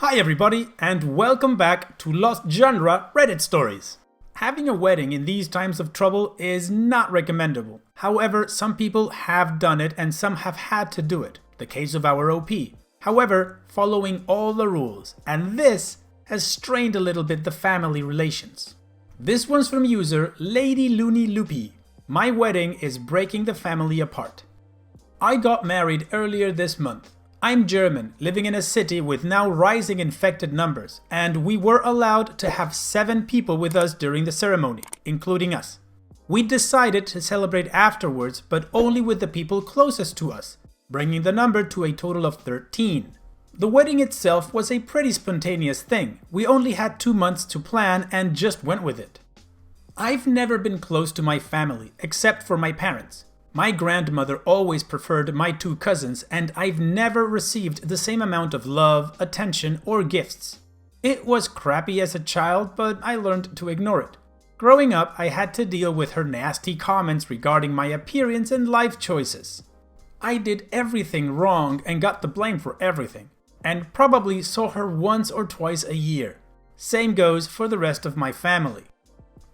Hi everybody, and welcome back to Lost Genre Reddit Stories. Having a wedding in these times of trouble is not recommendable. However, some people have done it and some have had to do it. The case of our OP. However, following all the rules, and this has strained a little bit the family relations. This one's from user Lady Looney Loopy. My wedding is breaking the family apart. I got married earlier this month. I'm German, living in a city with now rising infected numbers, and we were allowed to have 7 people with us during the ceremony, including us. We decided to celebrate afterwards, but only with the people closest to us, bringing the number to a total of 13. The wedding itself was a pretty spontaneous thing. We only had 2 months to plan and just went with it. I've never been close to my family, except for my parents. My grandmother always preferred my 2 cousins, and I've never received the same amount of love, attention, or gifts. It was crappy as a child, but I learned to ignore it. Growing up, I had to deal with her nasty comments regarding my appearance and life choices. I did everything wrong and got the blame for everything, and probably saw her once or twice a year. Same goes for the rest of my family.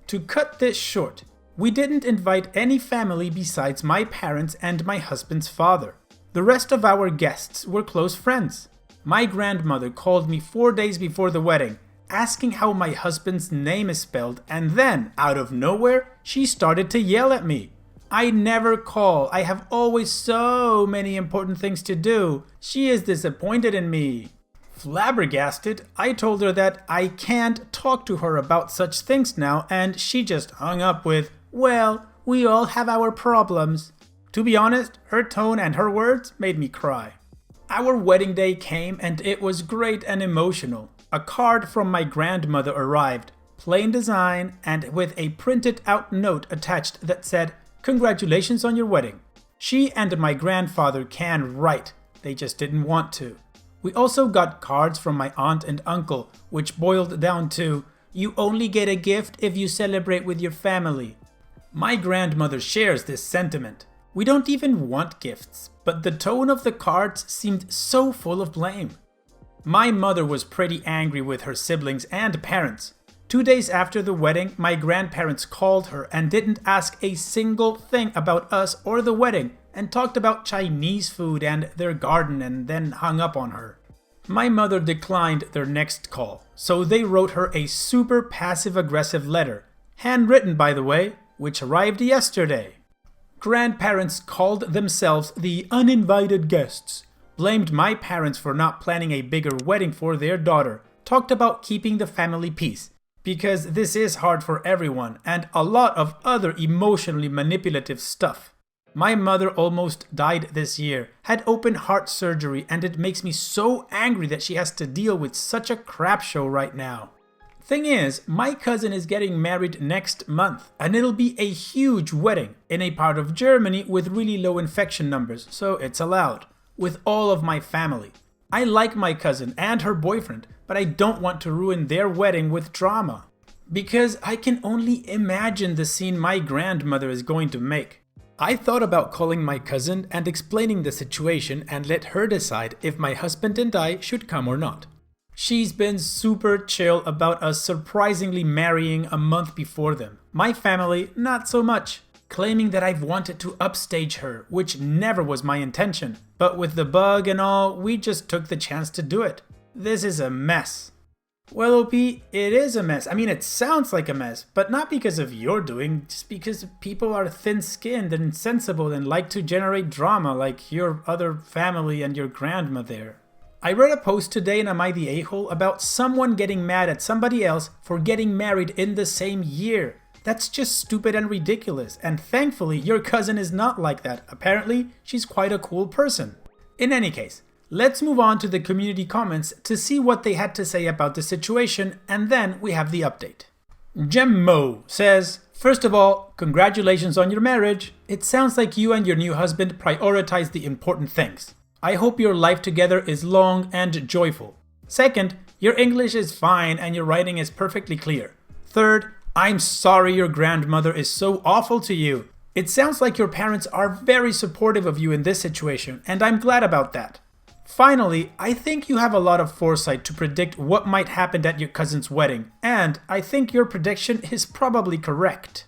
To cut this short, we didn't invite any family besides my parents and my husband's father. The rest of our guests were close friends. My grandmother called me 4 days before the wedding, asking how my husband's name is spelled, and then, out of nowhere, she started to yell at me. I never call. I have always so many important things to do. She is disappointed in me. Flabbergasted, I told her that I can't talk to her about such things now, and she just hung up with, "Well, we all have our problems." To be honest, her tone and her words made me cry. Our wedding day came and it was great and emotional. A card from my grandmother arrived, plain design and with a printed out note attached that said, "Congratulations on your wedding." She and my grandfather can write, they just didn't want to. We also got cards from my aunt and uncle, which boiled down to, "You only get a gift if you celebrate with your family." My grandmother shares this sentiment. We don't even want gifts, but the tone of the cards seemed so full of blame. My mother was pretty angry with her siblings and parents. 2 days after the wedding, my grandparents called her and didn't ask a single thing about us or the wedding, and talked about Chinese food and their garden and then hung up on her. My mother declined their next call, so they wrote her a super passive-aggressive letter, handwritten by the way, which arrived yesterday. Grandparents called themselves the uninvited guests, blamed my parents for not planning a bigger wedding for their daughter, talked about keeping the family peace, because this is hard for everyone, and a lot of other emotionally manipulative stuff. My mother almost died this year, had open heart surgery, and it makes me so angry that she has to deal with such a crap show right now. Thing is, my cousin is getting married next month, and it'll be a huge wedding in a part of Germany with really low infection numbers, so it's allowed, with all of my family. I like my cousin and her boyfriend, but I don't want to ruin their wedding with drama. Because I can only imagine the scene my grandmother is going to make. I thought about calling my cousin and explaining the situation and let her decide if my husband and I should come or not. She's been super chill about us surprisingly marrying a month before them. My family, not so much, claiming that I've wanted to upstage her, which never was my intention. But with the bug and all, we just took the chance to do it. This is a mess. Well, OP, it is a mess. I mean, it sounds like a mess, but not because of your doing, just because people are thin-skinned and insensible and like to generate drama like your other family and your grandma there. I read a post today in Am I the A-hole about someone getting mad at somebody else for getting married in the same year. That's just stupid and ridiculous, and thankfully your cousin is not like that. Apparently, she's quite a cool person. In any case, let's move on to the community comments to see what they had to say about the situation, and then we have the update. Gemmo says, "First of all, congratulations on your marriage. It sounds like you and your new husband prioritize the important things. I hope your life together is long and joyful. Second, your English is fine and your writing is perfectly clear. Third, I'm sorry your grandmother is so awful to you. It sounds like your parents are very supportive of you in this situation, and I'm glad about that. Finally, I think you have a lot of foresight to predict what might happen at your cousin's wedding, and I think your prediction is probably correct.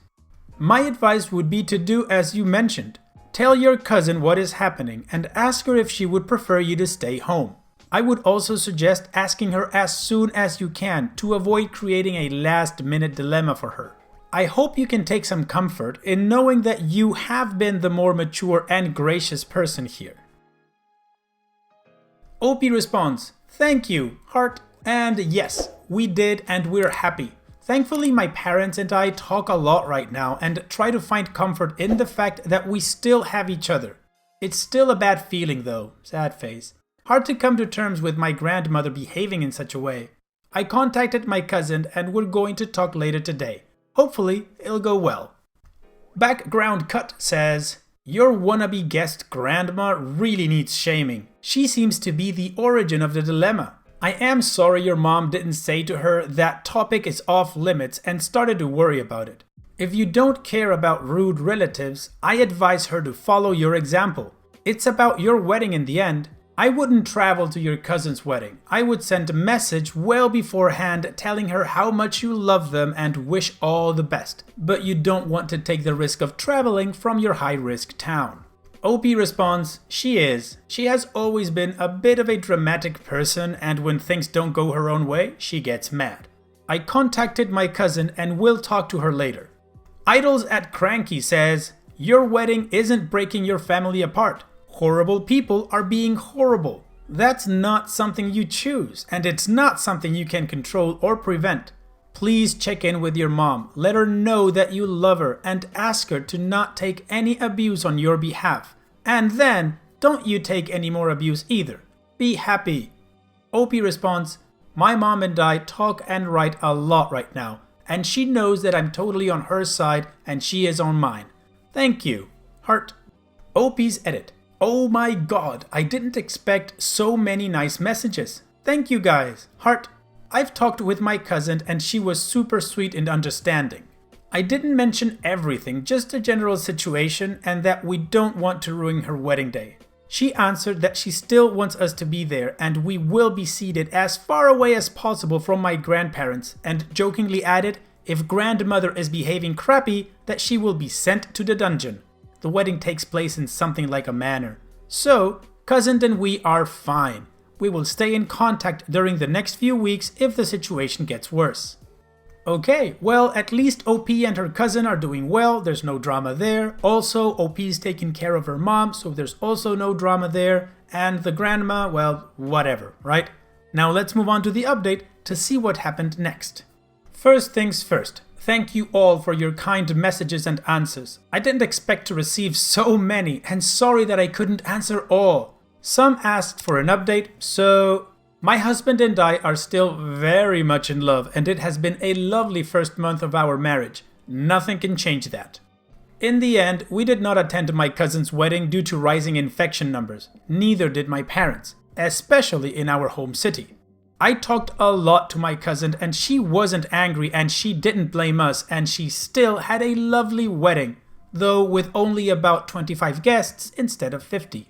My advice would be to do as you mentioned. Tell your cousin what is happening and ask her if she would prefer you to stay home. I would also suggest asking her as soon as you can to avoid creating a last-minute dilemma for her. I hope you can take some comfort in knowing that you have been the more mature and gracious person here. OP responds, "Thank you, heart, and yes, we did and we're happy. Thankfully, my parents and I talk a lot right now and try to find comfort in the fact that we still have each other. It's still a bad feeling though, sad face. Hard to come to terms with my grandmother behaving in such a way. I contacted my cousin and we're going to talk later today. Hopefully, it'll go well." Background Cut says, "Your wannabe guest grandma really needs shaming. She seems to be the origin of the dilemma. I am sorry your mom didn't say to her that topic is off limits and started to worry about it. If you don't care about rude relatives, I advise her to follow your example. It's about your wedding in the end. I wouldn't travel to your cousin's wedding. I would send a message well beforehand telling her how much you love them and wish all the best. But you don't want to take the risk of traveling from your high-risk town." OP responds, "She is. She has always been a bit of a dramatic person, and when things don't go her own way, she gets mad. I contacted my cousin and will talk to her later." Idols at Cranky says, "Your wedding isn't breaking your family apart. Horrible people are being horrible. That's not something you choose, and it's not something you can control or prevent. Please check in with your mom, let her know that you love her, and ask her to not take any abuse on your behalf. And then, don't you take any more abuse either. Be happy." OP responds, "My mom and I talk and write a lot right now, and she knows that I'm totally on her side and she is on mine. Thank you. Heart." OP's edit. "Oh my god, I didn't expect so many nice messages. Thank you guys. Heart. I've talked with my cousin and she was super sweet and understanding. I didn't mention everything, just a general situation and that we don't want to ruin her wedding day. She answered that she still wants us to be there and we will be seated as far away as possible from my grandparents, and jokingly added, if grandmother is behaving crappy, that she will be sent to the dungeon. The wedding takes place in something like a manor. So, cousin and we are fine. We will stay in contact during the next few weeks if the situation gets worse." Okay, well, at least OP and her cousin are doing well, there's no drama there. Also, OP's taking care of her mom, so there's also no drama there. And the grandma, well, whatever, right? Now let's move on to the update to see what happened next. First things first, thank you all for your kind messages and answers. I didn't expect to receive so many, and sorry that I couldn't answer all. Some asked for an update, so my husband and I are still very much in love, and it has been a lovely first month of our marriage. Nothing can change that. In the end, we did not attend my cousin's wedding due to rising infection numbers. Neither did my parents, especially in our home city. I talked a lot to my cousin and she wasn't angry and she didn't blame us, and she still had a lovely wedding, though with only about 25 guests instead of 50.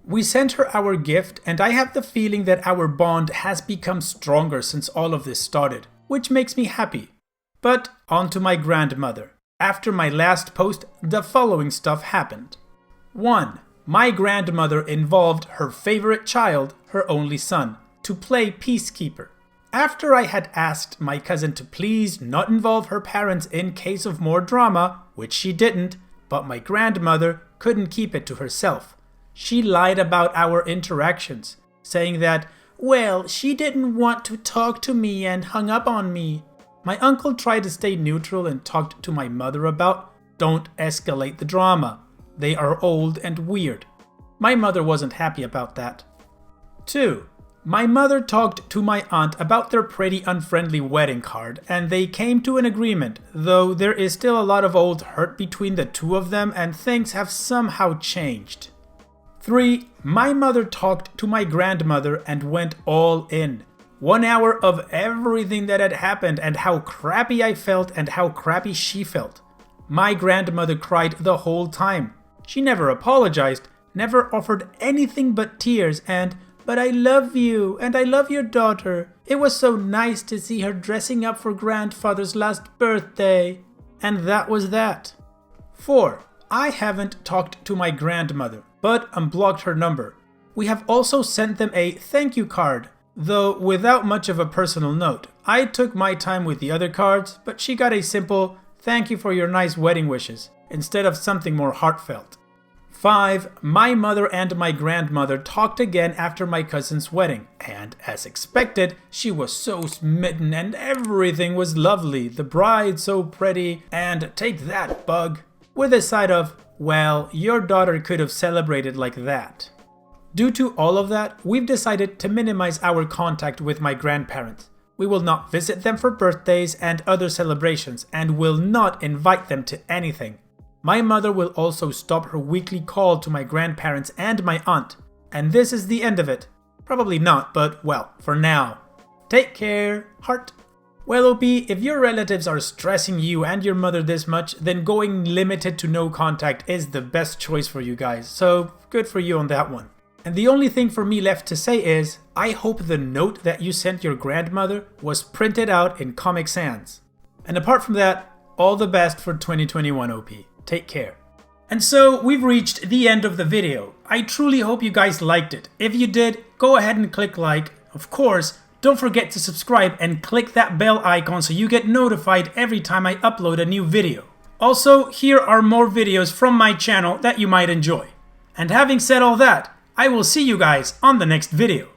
We sent her our gift, and I have the feeling that our bond has become stronger since all of this started, which makes me happy. But on to my grandmother. After my last post, the following stuff happened. 1. My grandmother involved her favorite child, her only son, to play peacekeeper. After I had asked my cousin to please not involve her parents in case of more drama, which she didn't, but my grandmother couldn't keep it to herself. She lied about our interactions, saying that, well, she didn't want to talk to me and hung up on me. My uncle tried to stay neutral and talked to my mother about, don't escalate the drama. They are old and weird. My mother wasn't happy about that. 2. My mother talked to my aunt about their pretty unfriendly wedding card, and they came to an agreement, though there is still a lot of old hurt between the two of them and things have somehow changed. 3. My mother talked to my grandmother and went all in. 1 hour of everything that had happened and how crappy I felt and how crappy she felt. My grandmother cried the whole time. She never apologized, never offered anything but tears, and But I love you, and I love your daughter. It was so nice to see her dressing up for grandfather's last birthday. And that was that. 4. I haven't talked to my grandmother, but unblocked her number. We have also sent them a thank you card, though without much of a personal note. I took my time with the other cards, but she got a simple thank you for your nice wedding wishes, instead of something more heartfelt. 5. My mother and my grandmother talked again after my cousin's wedding, and as expected, she was so smitten and everything was lovely, the bride so pretty, and take that, bug, with a side of, well, your daughter could have celebrated like that. Due to all of that, we've decided to minimize our contact with my grandparents. We will not visit them for birthdays and other celebrations, and will not invite them to anything. My mother will also stop her weekly call to my grandparents and my aunt. And this is the end of it. Probably not, but well, for now. Take care, heart. Well, OP, if your relatives are stressing you and your mother this much, then going limited to no contact is the best choice for you guys. So good for you on that one. And the only thing for me left to say is, I hope the note that you sent your grandmother was printed out in Comic Sans. And apart from that, all the best for 2021, OP. Take care. And so we've reached the end of the video. I truly hope you guys liked it. If you did, go ahead and click like. Of course, don't forget to subscribe and click that bell icon so you get notified every time I upload a new video. Also, here are more videos from my channel that you might enjoy. And having said all that, I will see you guys on the next video.